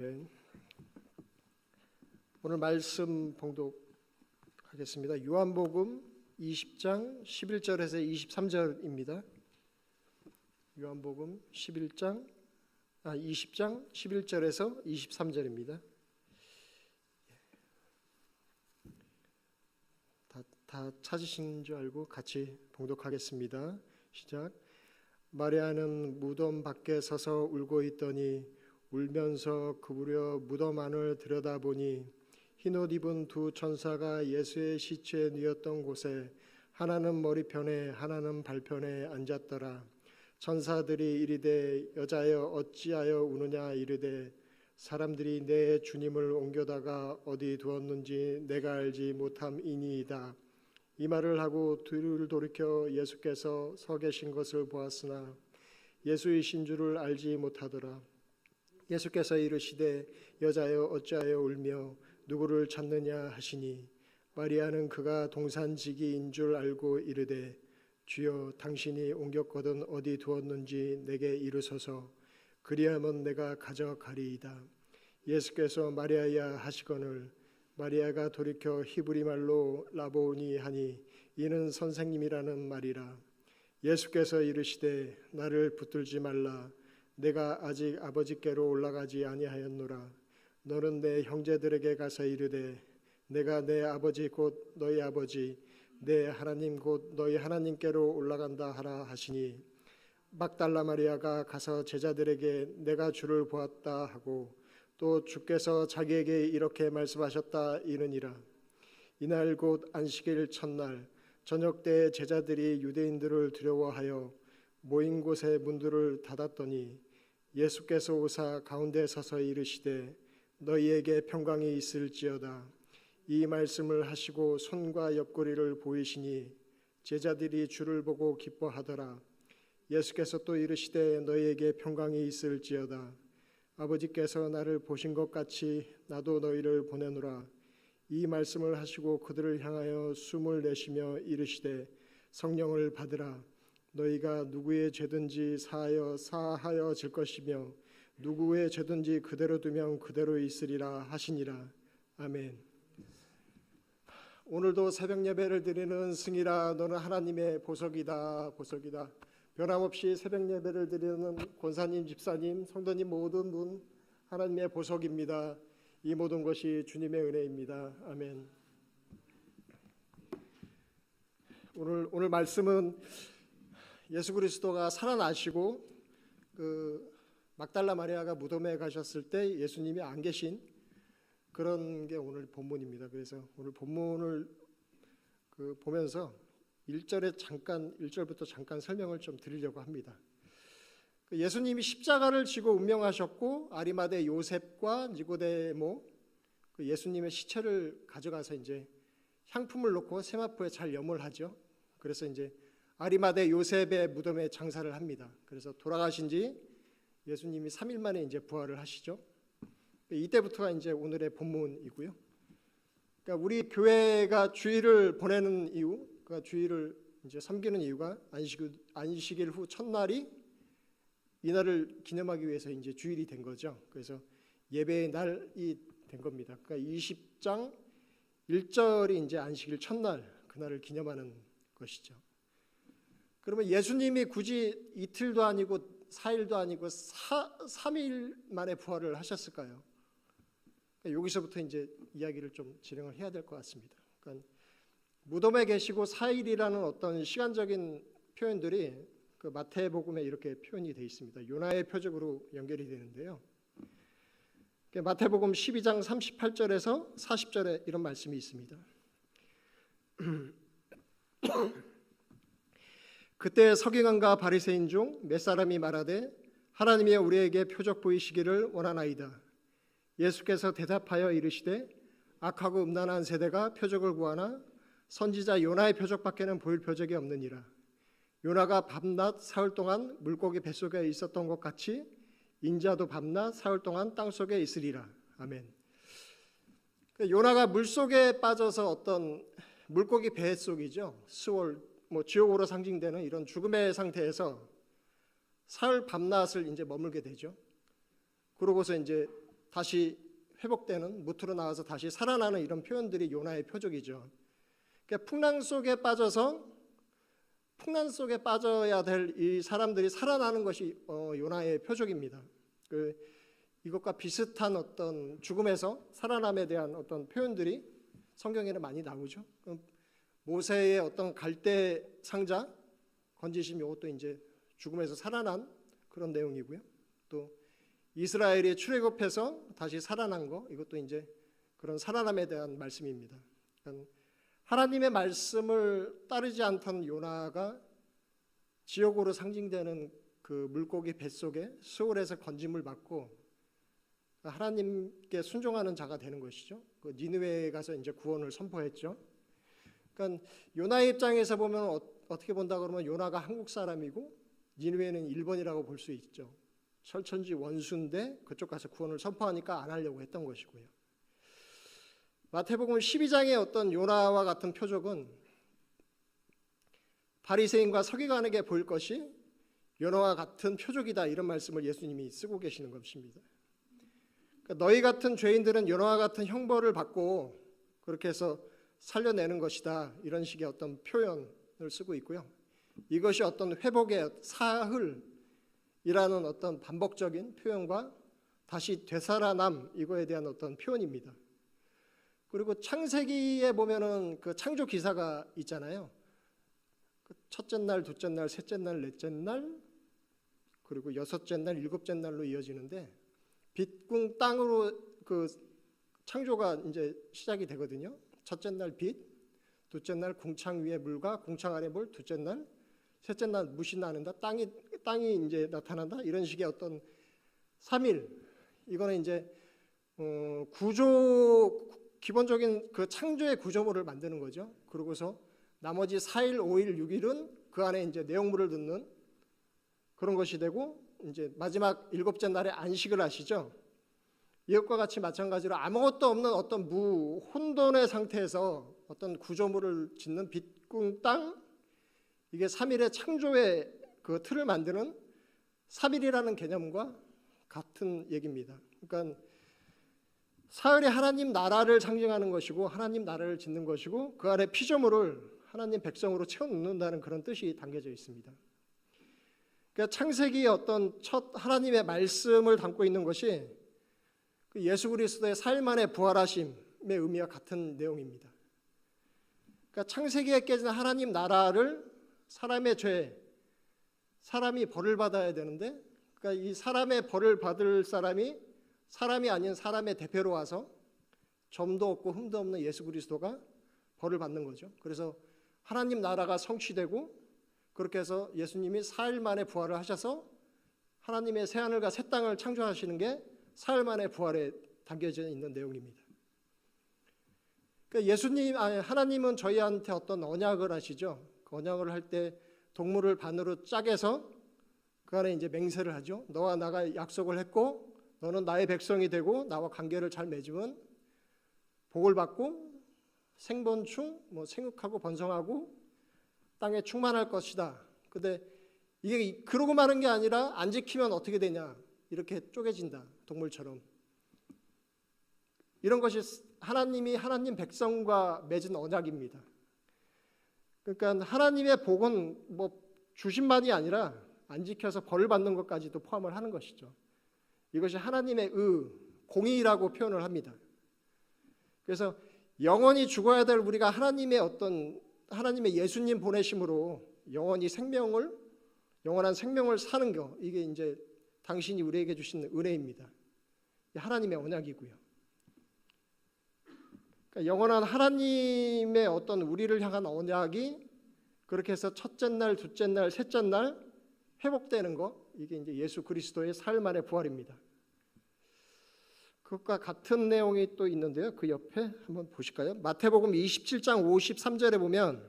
네. 오늘 말씀 봉독하겠습니다. 요한복음 20장 11절에서 23절입니다. 요한복음 20장 11절에서 23절입니다. 다 찾으신 줄 알고 같이 봉독하겠습니다. 시작. 마리아는 무덤 밖에 서서 울고 있더니 울면서 구부려 무덤 안을 들여다보니 흰옷 입은 두 천사가 예수의 시체에 누웠던 곳에 하나는 머리편에 하나는 발편에 앉았더라. 천사들이 이르되 여자여 어찌하여 우느냐 이르되 사람들이 내 주님을 옮겨다가 어디 두었는지 내가 알지 못함이니이다. 이 말을 하고 뒤를 돌이켜 예수께서 서 계신 것을 보았으나 예수이신 줄을 알지 못하더라. 예수께서 이르시되 여자여 어찌하여 울며 누구를 찾느냐 하시니 마리아는 그가 동산지기인 줄 알고 이르되 주여 당신이 옮겼거든 어디 두었는지 내게 이르소서 그리하면 내가 가져가리이다. 예수께서 마리아야 하시거늘 마리아가 돌이켜 히브리 말로 라보니 하니 이는 선생님이라는 말이라. 예수께서 이르시되 나를 붙들지 말라. 내가 아직 아버지께로 올라가지 아니하였노라. 너는 내 형제들에게 가서 이르되 내가 내 아버지 곧 너희 아버지 내 하나님 곧 너희 하나님께로 올라간다 하라 하시니 막달라 마리아가 가서 제자들에게 내가 주를 보았다 하고 또 주께서 자기에게 이렇게 말씀하셨다 이르니라. 이날 곧 안식일 첫날 저녁 때 제자들이 유대인들을 두려워하여 모인 곳에 문들을 닫았더니 예수께서 오사 가운데 서서 이르시되 너희에게 평강이 있을지어다. 이 말씀을 하시고 손과 옆구리를 보이시니 제자들이 주를 보고 기뻐하더라. 예수께서 또 이르시되 너희에게 평강이 있을지어다. 아버지께서 나를 보신 것 같이 나도 너희를 보내노라. 이 말씀을 하시고 그들을 향하여 숨을 내쉬며 이르시되 성령을 받으라. 너희가 누구의 죄든지 사하여 질 것이며 누구의 죄든지 그대로 두면 그대로 있으리라 하시니라. 아멘. 오늘도 새벽 예배를 드리는 승희라 너는 하나님의 보석이다. 변함없이 새벽 예배를 드리는 권사님, 집사님, 성도님 모든 분 하나님의 보석입니다. 이 모든 것이 주님의 은혜입니다. 아멘. 오늘 말씀은 예수 그리스도가 살아나시고 막달라 마리아가 무덤에 가셨을 때 예수님이 안 계신 그런 게 오늘 본문입니다. 그래서 오늘 본문을 보면서 1절부터 잠깐 설명을 좀 드리려고 합니다. 예수님이 십자가를 지고 운명하셨고 아리마대 요셉과 니고데모 예수님의 시체를 가져가서 이제 향품을 놓고 세마포에 잘 염을 하죠. 그래서 이제 아리마대 요셉의 무덤에 장사를 합니다. 그래서 돌아가신 지 예수님이 3일 만에 이제 부활을 하시죠. 이때부터가 이제 오늘의 본문이고요. 그러니까 우리 교회가 주일을 보내는 이유, 그러니까 주일을 이제 섬기는 이유가 안식일 후 첫날이 이날을 기념하기 위해서 이제 주일이 된 거죠. 그래서 예배의 날이 된 겁니다. 그러니까 20장 1절이 이제 안식일 첫날 그날을 기념하는 것이죠. 그러면 예수님이 굳이 이틀도 아니고 4일도 아니고 3일 만에 부활을 하셨을까요? 그러니까 여기서부터 이제 이야기를 좀 진행을 해야 될 것 같습니다. 그러니까 무덤에 계시고 4일이라는 어떤 시간적인 표현들이 그 마태복음에 이렇게 표현이 되어 있습니다. 요나의 표적으로 연결이 되는데요. 마태복음 12장 38절에서 40절에 이런 말씀이 있습니다. 그때 서기관과 바리새인 중 몇 사람이 말하되 하나님이 우리에게 표적 보이시기를 원하나이다. 예수께서 대답하여 이르시되 악하고 음란한 세대가 표적을 구하나 선지자 요나의 표적밖에는 보일 표적이 없느니라. 요나가 밤낮 사흘 동안 물고기 뱃속에 있었던 것 같이 인자도 밤낮 사흘 동안 땅속에 있으리라. 아멘. 요나가 물속에 빠져서 어떤 물고기 뱃속이죠. 스월 지옥으로 상징되는 이런 죽음의 상태에서 사흘 밤낮을 이제 머물게 되죠. 그러고서 이제 다시 회복되는, 무트로 나와서 다시 살아나는 이런 표현들이 요나의 표적이죠. 그러니까 풍랑 속에 빠져야 될 이 사람들이 살아나는 것이 요나의 표적입니다. 이것과 비슷한 어떤 죽음에서 살아남에 대한 어떤 표현들이 성경에는 많이 나오죠. 모세의 어떤 갈대 상자 건지심, 이것도 이제 죽음에서 살아난 그런 내용이고요. 또 이스라엘이 출애굽해서 다시 살아난 거, 이것도 이제 그런 살아남에 대한 말씀입니다. 그러니까 하나님의 말씀을 따르지 않던 요나가 지옥으로 상징되는 그 물고기 뱃속에 수월에서 건짐을 받고 하나님께 순종하는 자가 되는 것이죠. 그 니느웨에 가서 이제 구원을 선포했죠. 그러니까 요나의 입장에서 보면 어떻게 본다 그러면 요나가 한국 사람이고 니느웨는 일본이라고 볼 수 있죠. 철천지 원수인데 그쪽 가서 구원을 선포하니까 안 하려고 했던 것이고요. 마태복음 12장의 어떤 요나와 같은 표적은 바리새인과 서기관에게 보일 것이 요나와 같은 표적이다, 이런 말씀을 예수님이 쓰고 계시는 것입니다. 그러니까 너희 같은 죄인들은 요나와 같은 형벌을 받고 그렇게 해서 살려내는 것이다, 이런 식의 어떤 표현을 쓰고 있고요. 이것이 어떤 회복의 사흘이라는 어떤 반복적인 표현과 다시 되살아남, 이거에 대한 어떤 표현입니다. 그리고 창세기에 보면은 그 창조 기사가 있잖아요. 첫째 날, 둘째 날, 셋째 날, 넷째 날, 그리고 여섯째 날, 일곱째 날로 이어지는데 빛, 궁, 땅으로 그 창조가 이제 시작이 되거든요. 첫째 날 빛, 둘째 날 궁창 위에 물과 궁창 아래 물, 둘째 날, 셋째 날 무시 나는다, 땅이 이제 나타난다, 이런 식의 어떤 3일, 이거는 이제 기본적인 그 창조의 구조물을 만드는 거죠. 그러고서 나머지 4일, 5일, 6일은 그 안에 이제 내용물을 넣는 그런 것이 되고, 이제 마지막 일곱째 날에 안식을 하시죠. 이것과 같이 마찬가지로 아무것도 없는 어떤 혼돈의 상태에서 어떤 구조물을 짓는 빛, 궁, 땅, 이게 3일의 창조의 그 틀을 만드는 3일이라는 개념과 같은 얘기입니다. 그러니까 사흘이 하나님 나라를 상징하는 것이고 하나님 나라를 짓는 것이고 그 안에 피조물을 하나님 백성으로 채워넣는다는 그런 뜻이 담겨져 있습니다. 그러니까 창세기의 어떤 첫 하나님의 말씀을 담고 있는 것이 예수 그리스도의 사흘 만에 부활하심의 의미와 같은 내용입니다. 그러니까 창세기에 깨진 하나님 나라를 사람의 죄, 사람이 벌을 받아야 되는데, 그러니까 이 사람의 벌을 받을 사람이 아닌 사람의 대표로 와서 점도 없고 흠도 없는 예수 그리스도가 벌을 받는 거죠. 그래서 하나님 나라가 성취되고 그렇게 해서 예수님이 사흘 만에 부활을 하셔서 하나님의 새하늘과 새 땅을 창조하시는 게 사흘 만에 부활에 담겨져 있는 내용입니다. 그러니까 하나님은 저희한테 어떤 언약을 하시죠. 그 언약을 할 때 동물을 반으로 짜게서 그 안에 이제 맹세를 하죠. 너와 나가 약속을 했고 너는 나의 백성이 되고 나와 관계를 잘 맺으면 복을 받고 생번충, 생육하고 번성하고 땅에 충만할 것이다. 근데 이게 그러고 마는 게 아니라 안 지키면 어떻게 되냐, 이렇게 쪼개진다, 동물처럼. 이런 것이 하나님이 하나님 백성과 맺은 언약입니다. 그러니까 하나님의 복은 주신만이 아니라 안 지켜서 벌을 받는 것까지도 포함을 하는 것이죠. 이것이 하나님의 공의라고 표현을 합니다. 그래서 영원히 죽어야 될 우리가 하나님의 예수님 보내심으로 영원한 생명을 사는 것, 이게 이제 당신이 우리에게 주신 은혜입니다. 하나님의 언약이고요. 그러니까 영원한 하나님의 어떤 우리를 향한 언약이 그렇게 해서 첫째 날, 둘째 날, 셋째 날 회복되는 것, 이게 이제 예수 그리스도의 사흘 만의 부활입니다. 그것과 같은 내용이 또 있는데요. 그 옆에 한번 보실까요? 마태복음 27장 53절에 보면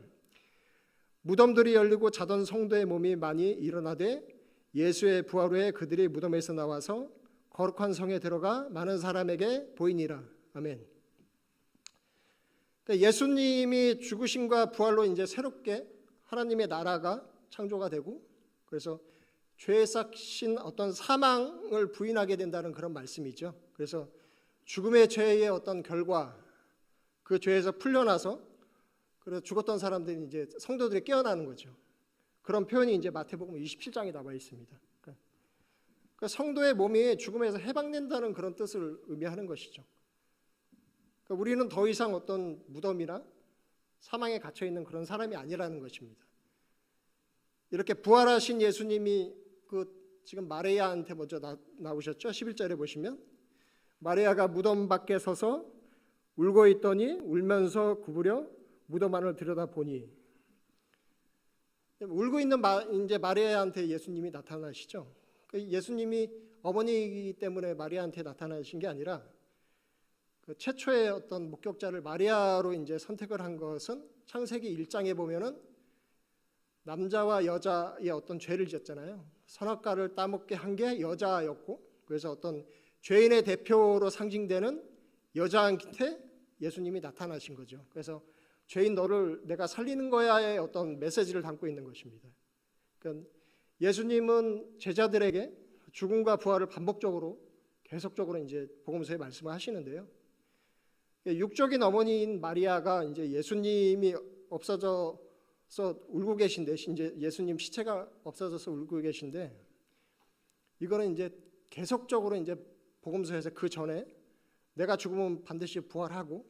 무덤들이 열리고 자던 성도의 몸이 많이 일어나되 예수의 부활 후에 그들이 무덤에서 나와서 거룩한 성에 들어가 많은 사람에게 보이니라. 아멘. 그러니까 예수님이 죽으심과 부활로 이제 새롭게 하나님의 나라가 창조가 되고, 그래서 죄에 싹신 어떤 사망을 부인하게 된다는 그런 말씀이죠. 그래서 죽음의 죄의 어떤 결과, 그 죄에서 풀려나서 그래서 죽었던 사람들이 이제 성도들이 깨어나는 거죠. 그런 표현이 이제 마태복음 27장에 나와 있습니다. 그러니까 성도의 몸이 죽음에서 해방된다는 그런 뜻을 의미하는 것이죠. 그러니까 우리는 더 이상 어떤 무덤이나 사망에 갇혀 있는 그런 사람이 아니라는 것입니다. 이렇게 부활하신 예수님이 지금 마리아한테 먼저 나오셨죠. 11절에 보시면 마리아가 무덤 밖에 서서 울고 있더니 울면서 구부려 무덤 안을 들여다보니, 울고 있는 이제 마리아한테 예수님이 나타나시죠. 예수님이 어머니이기 때문에 마리아한테 나타나신 게 아니라 그 최초의 어떤 목격자를 마리아로 이제 선택을 한 것은 창세기 1장에 보면은 남자와 여자의 어떤 죄를 지었잖아요. 선악과를 따먹게 한 게 여자였고, 그래서 어떤 죄인의 대표로 상징되는 여자한테 예수님이 나타나신 거죠. 그래서 죄인 너를 내가 살리는 거야의 어떤 메시지를 담고 있는 것입니다. 그러니까 예수님은 제자들에게 죽음과 부활을 반복적으로 계속적으로 이제 복음서에 말씀을 하시는데요. 육적인 어머니인 마리아가 이제 예수님이 없어져서 울고 계신데, 이제 예수님 시체가 없어져서 울고 계신데, 이거는 이제 계속적으로 이제 복음서에서 그 전에 내가 죽으면 반드시 부활하고,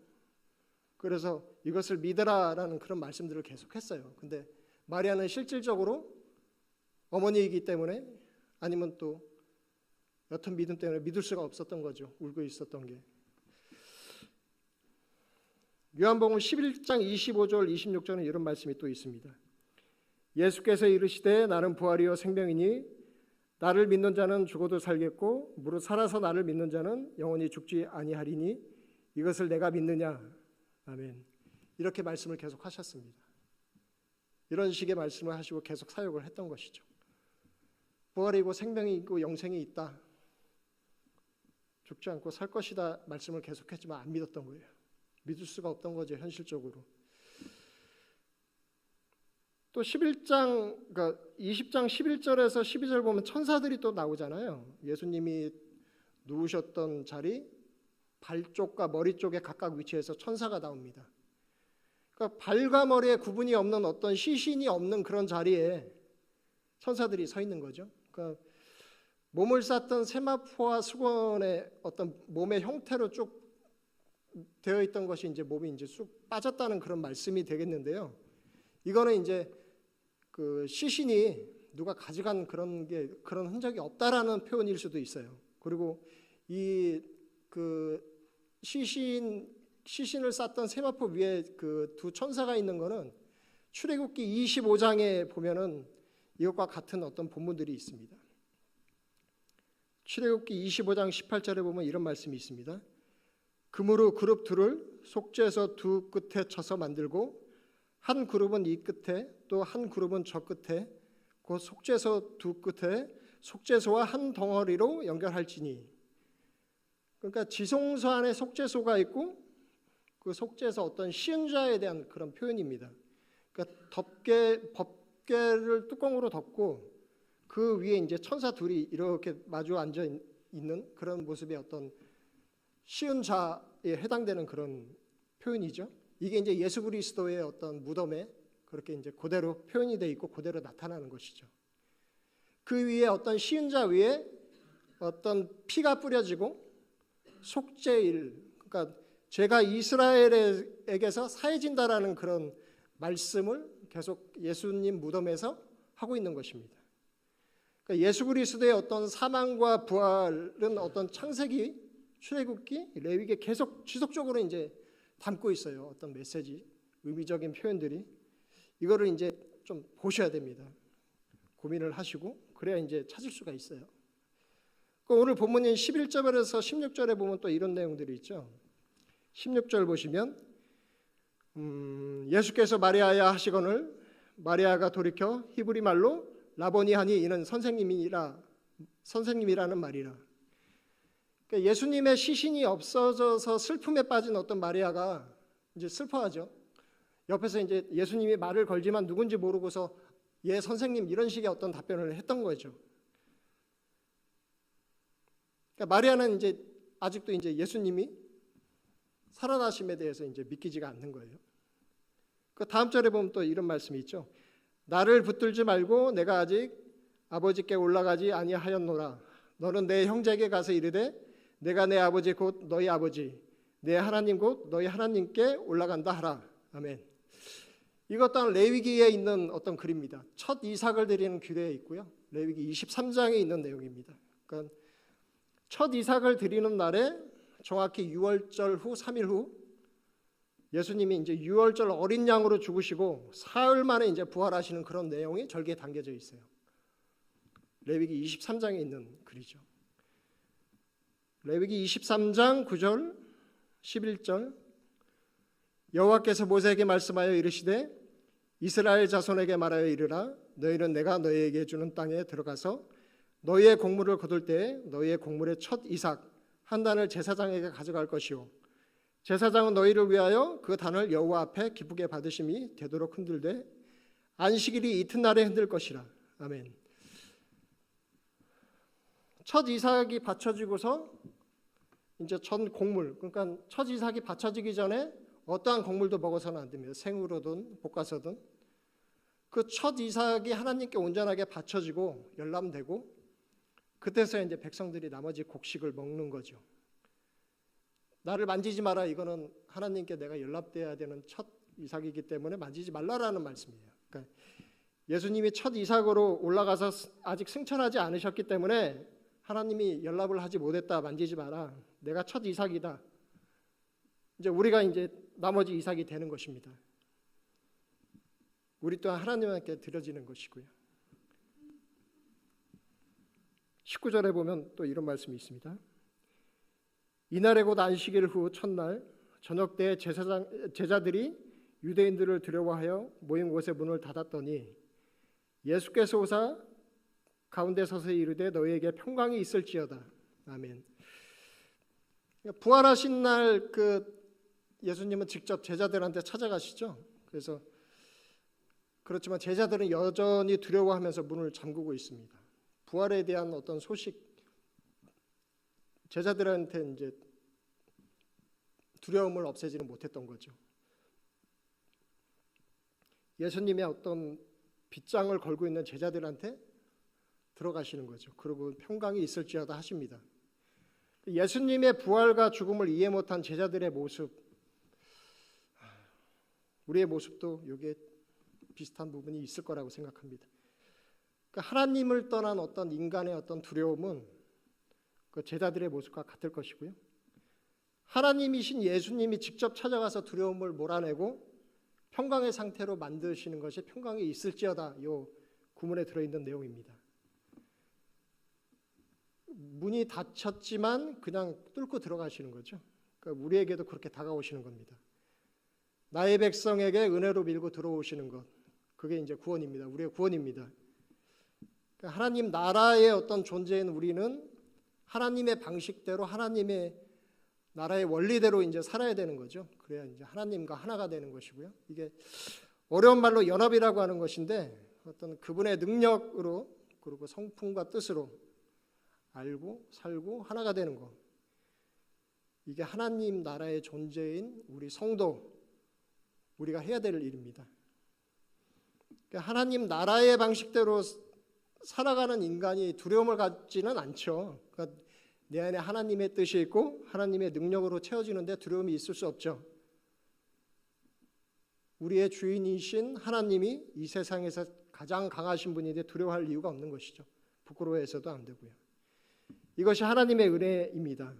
그래서 이것을 믿으라라는 그런 말씀들을 계속했어요. 근데 마리아는 실질적으로 어머니이기 때문에, 아니면 또 옅은 믿음 때문에 믿을 수가 없었던 거죠. 울고 있었던 게. 요한복음 11장 25절 26절은 이런 말씀이 또 있습니다. 예수께서 이르시되 나는 부활이요 생명이니 나를 믿는 자는 죽어도 살겠고 무릇 살아서 나를 믿는 자는 영원히 죽지 아니하리니 이것을 내가 믿느냐. 아멘. 이렇게 말씀을 계속 하셨습니다. 이런 식의 말씀을 하시고 계속 사역을 했던 것이죠. 부활이고 생명이 있고 영생이 있다, 죽지 않고 살 것이다 말씀을 계속했지만 안 믿었던 거예요. 믿을 수가 없던 거죠, 현실적으로. 또 11장, 그러니까 20장 11절에서 12절 보면 천사들이 또 나오잖아요. 예수님이 누우셨던 자리 발 쪽과 머리 쪽에 각각 위치해서 천사가 나옵니다. 그러니까 발과 머리에 구분이 없는 어떤 시신이 없는 그런 자리에 천사들이 서 있는 거죠. 그러니까 몸을 쌌던 세마포와 수건의 어떤 몸의 형태로 쭉 되어 있던 것이 이제 몸이 이제 쑥 빠졌다는 그런 말씀이 되겠는데요. 이거는 이제 그 시신이 누가 가져간 그런 흔적이 없다라는 표현일 수도 있어요. 그리고 이 그 시신을 쌌던 세마포 위에 그 두 천사가 있는 거는 출애굽기 25장에 보면은 이것과 같은 어떤 본문들이 있습니다. 출애굽기 25장 18절에 보면 이런 말씀이 있습니다. 금으로 그룹 둘을 속죄소 두 끝에 쳐서 만들고 한 그룹은 이 끝에 또 한 그룹은 저 끝에 그 속죄소 두 끝에 속죄소와 한 덩어리로 연결할지니. 그러니까 지성소 안에 속죄소가 있고 그 속죄소 어떤 시은자에 대한 그런 표현입니다. 그러니까 법궤를 뚜껑으로 덮고 그 위에 이제 천사 둘이 이렇게 마주 앉아 있는 그런 모습의 어떤 시은자에 해당되는 그런 표현이죠. 이게 이제 예수 그리스도의 어떤 무덤에 그렇게 이제 그대로 표현이 돼 있고 그대로 나타나는 것이죠. 그 위에 어떤 시은자 위에 어떤 피가 뿌려지고 속죄일, 그러니까 죄가 이스라엘에게서 사해진다라는 그런 말씀을 계속 예수님 무덤에서 하고 있는 것입니다. 그러니까 예수 그리스도의 어떤 사망과 부활은 어떤 창세기, 출애굽기, 레위기에 계속 지속적으로 이제 담고 있어요. 어떤 메시지, 의미적인 표현들이. 이거를 이제 좀 보셔야 됩니다. 고민을 하시고 그래야 이제 찾을 수가 있어요. 오늘 본문인 11절에서 16절에 보면 또 이런 내용들이 있죠. 16절 보시면 예수께서 마리아야 하시거늘 마리아가 돌이켜 히브리 말로 라보니 하니 이는 선생님이라는 말이라. 그러니까 예수님의 시신이 없어져서 슬픔에 빠진 어떤 마리아가 이제 슬퍼하죠. 옆에서 이제 예수님이 말을 걸지만 누군지 모르고서 예 선생님 이런 식의 어떤 답변을 했던 거죠. 그러니까 마리아는 이제 아직도 이제 예수님이 살아나심에 대해서 이제 믿기지가 않는 거예요. 그 다음 절에 보면 또 이런 말씀이 있죠. 나를 붙들지 말고 내가 아직 아버지께 올라가지 아니하였노라. 너는 내 형제에게 가서 이르되 내가 내 아버지 곧 너희 아버지 내 하나님 곧 너희 하나님께 올라간다 하라. 아멘. 이것 또한 레위기에 있는 어떤 글입니다. 첫 이삭을 드리는 규례에 있고요. 레위기 23장에 있는 내용입니다. 그러니까 첫 이삭을 드리는 날에 정확히 유월절 후 3일 후 예수님이 이제 유월절 어린 양으로 죽으시고 사흘 만에 이제 부활하시는 그런 내용이 절기에 담겨져 있어요. 레위기 23장에 있는 글이죠. 레위기 23장 9절 11절 여호와께서 모세에게 말씀하여 이르시되 이스라엘 자손에게 말하여 이르라 너희는 내가 너희에게 주는 땅에 들어가서 너희의 곡물을 거둘 때에 너희의 곡물의 첫 이삭 한 단을 제사장에게 가져갈 것이요 제사장은 너희를 위하여 그 단을 여호와 앞에 기쁘게 받으심이 되도록 흔들되 안식일이 이튿날에 흔들 것이라. 아멘. 첫 이삭이 바쳐지고서 이제 전 곡물, 그러니까 첫 이삭이 바쳐지기 전에 어떠한 곡물도 먹어서는 안 됩니다. 생으로든 볶아서든. 그 첫 이삭이 하나님께 온전하게 바쳐지고 열람되고 그때서 이제 백성들이 나머지 곡식을 먹는 거죠. 나를 만지지 마라. 이거는 하나님께 내가 연락돼야 되는 첫 이삭이기 때문에 만지지 말라라는 말씀이에요. 그러니까 예수님이 첫 이삭으로 올라가서 아직 승천하지 않으셨기 때문에 하나님이 연락을 하지 못했다. 만지지 마라. 내가 첫 이삭이다. 이제 우리가 이제 나머지 이삭이 되는 것입니다. 우리 또한 하나님께 드려지는 것이고요. 19절에 보면 또 이런 말씀이 있습니다. 이날에 곧 안식일 후 첫날 저녁 때 제자들이 유대인들을 두려워하여 모인 곳의 문을 닫았더니 예수께서 오사 가운데 서서 이르되 너희에게 평강이 있을지어다. 아멘. 부활하신 날 그 예수님은 직접 제자들한테 찾아가시죠. 그래서 그렇지만 제자들은 여전히 두려워하면서 문을 잠그고 있습니다. 부활에 대한 어떤 소식, 제자들한테 이제 두려움을 없애지는 못했던 거죠. 예수님의 어떤 빗장을 걸고 있는 제자들한테 들어가시는 거죠. 그리고 평강이 있을지어다 하십니다. 예수님의 부활과 죽음을 이해 못한 제자들의 모습, 우리의 모습도 여기에 비슷한 부분이 있을 거라고 생각합니다. 그러니까 하나님을 떠난 어떤 인간의 어떤 두려움은 그 제자들의 모습과 같을 것이고요. 하나님이신 예수님이 직접 찾아가서 두려움을 몰아내고 평강의 상태로 만드시는 것이 평강이 있을지어다. 이 구문에 들어있는 내용입니다. 문이 닫혔지만 그냥 뚫고 들어가시는 거죠. 그러니까 우리에게도 그렇게 다가오시는 겁니다. 나의 백성에게 은혜로 밀고 들어오시는 것, 그게 이제 구원입니다. 우리의 구원입니다. 그러니까 하나님 나라의 어떤 존재인 우리는 하나님의 방식대로 하나님의 나라의 원리대로 이제 살아야 되는 거죠. 그래야 이제 하나님과 하나가 되는 것이고요. 이게 어려운 말로 연합이라고 하는 것인데 어떤 그분의 능력으로 그리고 성품과 뜻으로 알고 살고 하나가 되는 것. 이게 하나님 나라의 존재인 우리 성도, 우리가 해야 될 일입니다. 그러니까 하나님 나라의 방식대로 살아가는 인간이 두려움을 갖지는 않죠. 그러니까 내 안에 하나님의 뜻이 있고 하나님의 능력으로 채워지는데 두려움이 있을 수 없죠. 우리의 주인이신 하나님이 이 세상에서 가장 강하신 분인데 두려워할 이유가 없는 것이죠. 부끄러워해서도 안 되고요. 이것이 하나님의 은혜입니다.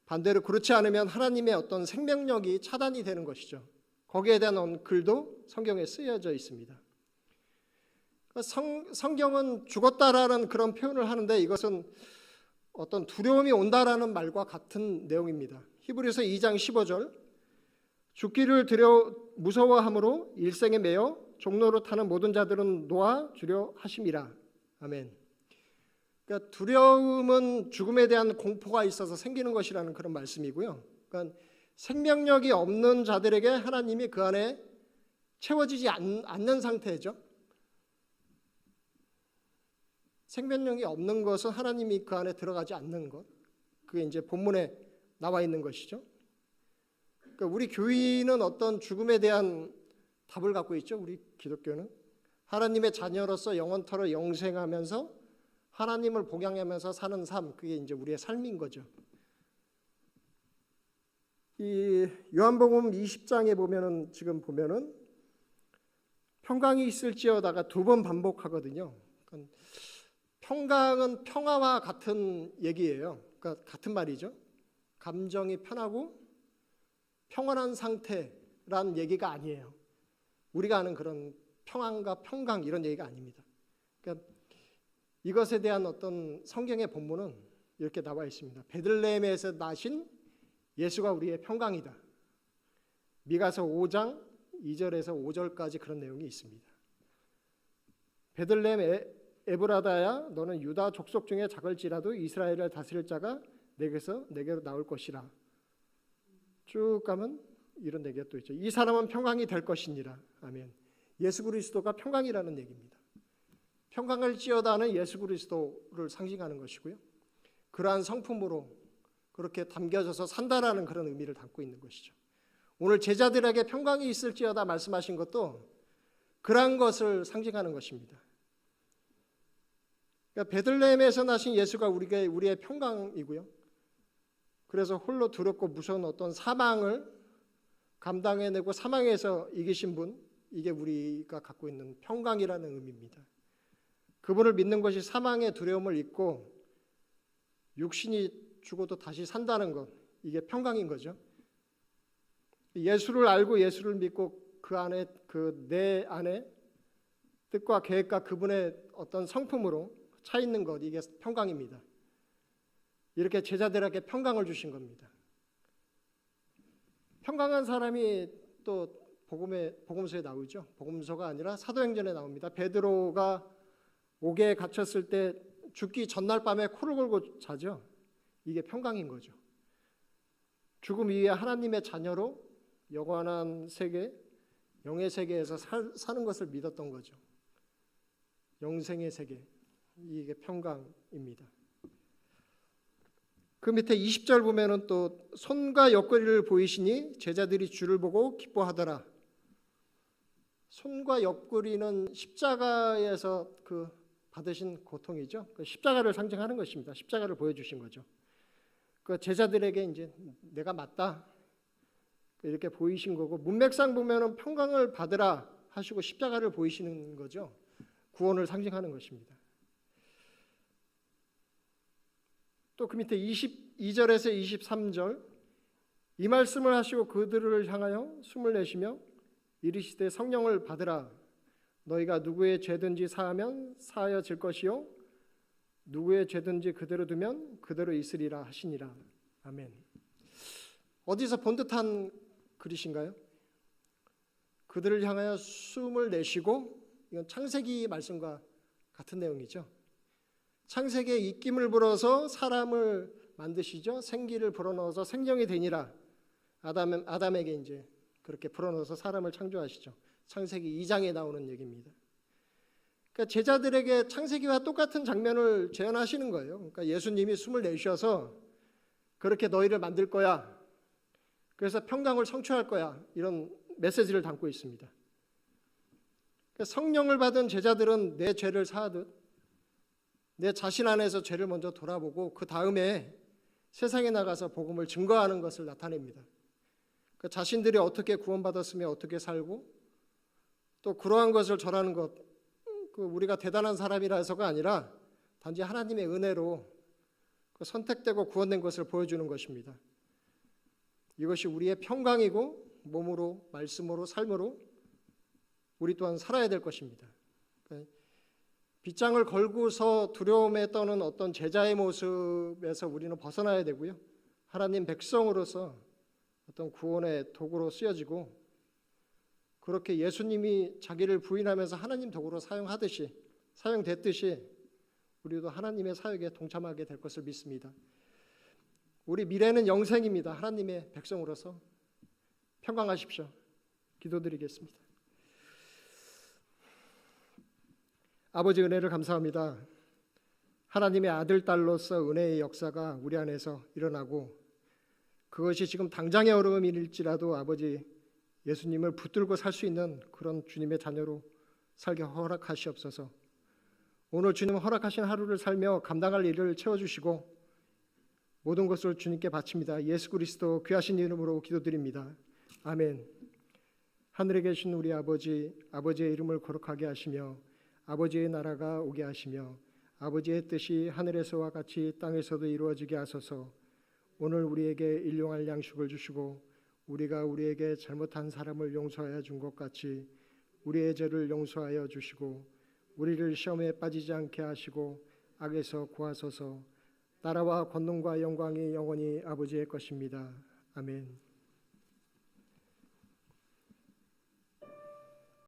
반대로 그렇지 않으면 하나님의 어떤 생명력이 차단이 되는 것이죠. 거기에 대한 글도 성경에 쓰여져 있습니다. 성경은 죽었다라는 그런 표현을 하는데 이것은 어떤 두려움이 온다라는 말과 같은 내용입니다. 히브리서 2장 15절 죽기를 무서워함으로 일생에 매여 종로로 타는 모든 자들은 놓아 주려 하심이라. 아멘. 그러니까 두려움은 죽음에 대한 공포가 있어서 생기는 것이라는 그런 말씀이고요. 그러니까 생명력이 없는 자들에게 하나님이 그 안에 채워지지 않는 상태죠. 생명력이 없는 것은 하나님이 그 안에 들어가지 않는 것. 그게 이제 본문에 나와 있는 것이죠. 그러니까 우리 교인은 어떤 죽음에 대한 답을 갖고 있죠. 우리 기독교는 하나님의 자녀로서 영원토록 영생하면서 하나님을 복양하면서 사는 삶, 그게 이제 우리의 삶인 거죠. 이 요한복음 20장에 보면은 지금 보면은 평강이 있을지어다가 2번 반복하거든요. 그러니까 평강은 평화와 같은 얘기예요. 그러니까 같은 말이죠. 감정이 편하고 평안한 상태란 얘기가 아니에요. 우리가 아는 그런 평안과 평강 이런 얘기가 아닙니다. 그러니까 이것에 대한 어떤 성경의 본문은 이렇게 나와 있습니다. 베들레헴에서 나신 예수가 우리의 평강이다. 미가서 5장 2절에서 5절까지 그런 내용이 있습니다. 베들레헴 에브라다야 너는 유다 족속 중에 작을지라도 이스라엘을 다스릴 자가 내게로 나올 것이라. 쭉 가면 이런 얘기가 또 있죠. 이 사람은 평강이 될 것이니라. 아멘. 예수 그리스도가 평강이라는 얘기입니다. 평강을지어다는 예수 그리스도를 상징하는 것이고요. 그러한 성품으로 그렇게 담겨져서 산다라는 그런 의미를 담고 있는 것이죠. 오늘 제자들에게 평강이 있을지어다 말씀하신 것도 그러한 것을 상징하는 것입니다. 그러니까 베들레헴에서 나신 예수가 우리의 평강이고요. 그래서 홀로 두렵고 무서운 어떤 사망을 감당해내고 사망에서 이기신 분, 이게 우리가 갖고 있는 평강이라는 의미입니다. 그분을 믿는 것이 사망의 두려움을 잊고 육신이 죽어도 다시 산다는 것, 이게 평강인 거죠. 예수를 알고 예수를 믿고 그 안에 내 안에 뜻과 계획과 그분의 어떤 성품으로 차 있는 것, 이게 평강입니다. 이렇게 제자들에게 평강을 주신 겁니다. 평강한 사람이 또 복음서에 나오죠. 복음서가 아니라 사도행전에 나옵니다. 베드로가 옥에 갇혔을 때 죽기 전날 밤에 코를 골고 자죠. 이게 평강인 거죠. 죽음 이후에 하나님의 자녀로 영원한 세계, 영의 세계에서 사는 것을 믿었던 거죠. 영생의 세계, 이게 평강입니다. 그 밑에 20절 보면은 또 손과 옆구리를 보이시니 제자들이 주를 보고 기뻐하더라. 손과 옆구리는 십자가에서 받으신 고통이죠. 그 십자가를 상징하는 것입니다. 십자가를 보여주신 거죠. 그 제자들에게 이제 내가 맞다 이렇게 보이신 거고, 문맥상 보면은 평강을 받으라 하시고 십자가를 보이시는 거죠. 구원을 상징하는 것입니다. 또 그 밑에 22절에서 23절 이 말씀을 하시고 그들을 향하여 숨을 내쉬며 이르시되 성령을 받으라. 너희가 누구의 죄든지 사하면 사하여질 것이요 누구의 죄든지 그대로 두면 그대로 있으리라 하시니라. 아멘. 어디서 본 듯한 글이신가요? 그들을 향하여 숨을 내쉬고, 이건 창세기 말씀과 같은 내용이죠. 창세기에 입김을 불어서 사람을 만드시죠. 생기를 불어넣어서 생명이 되니라. 아담에게 이제 그렇게 불어넣어서 사람을 창조하시죠. 창세기 2장에 나오는 얘기입니다. 그러니까 제자들에게 창세기와 똑같은 장면을 재현하시는 거예요. 그러니까 예수님이 숨을 내쉬어서 그렇게 너희를 만들 거야. 그래서 평강을 성취할 거야. 이런 메시지를 담고 있습니다. 그러니까 성령을 받은 제자들은 내 죄를 사하듯 내 자신 안에서 죄를 먼저 돌아보고 그 다음에 세상에 나가서 복음을 증거하는 것을 나타냅니다. 그러니까 자신들이 어떻게 구원받았으며 어떻게 살고 또 그러한 것을 전하는 것, 우리가 대단한 사람이라서가 아니라 단지 하나님의 은혜로 선택되고 구원된 것을 보여주는 것입니다. 이것이 우리의 평강이고 몸으로 말씀으로 삶으로 우리 또한 살아야 될 것입니다. 빗장을 걸고서 두려움에 떠는 어떤 제자의 모습에서 우리는 벗어나야 되고요. 하나님 백성으로서 어떤 구원의 도구로 쓰여지고 그렇게 예수님이 자기를 부인하면서 하나님 도구로 사용됐듯이 우리도 하나님의 사역에 동참하게 될 것을 믿습니다. 우리 미래는 영생입니다. 하나님의 백성으로서 평강하십시오. 기도드리겠습니다. 아버지 은혜를 감사합니다. 하나님의 아들, 딸로서 은혜의 역사가 우리 안에서 일어나고 그것이 지금 당장의 어려움일지라도 아버지 예수님을 붙들고 살 수 있는 그런 주님의 자녀로 살게 허락하시옵소서. 오늘 주님 허락하신 하루를 살며 감당할 일을 채워주시고 모든 것을 주님께 바칩니다. 예수 그리스도 귀하신 이름으로 기도드립니다. 아멘. 하늘에 계신 우리 아버지, 아버지의 이름을 거룩하게 하시며 아버지의 나라가 오게 하시며 아버지의 뜻이 하늘에서와 같이 땅에서도 이루어지게 하소서. 오늘 우리에게 일용할 양식을 주시고 우리가 우리에게 잘못한 사람을 용서하여 준 것 같이 우리의 죄를 용서하여 주시고 우리를 시험에 빠지지 않게 하시고 악에서 구하소서. 나라와 권능과 영광이 영원히 아버지의 것입니다. 아멘.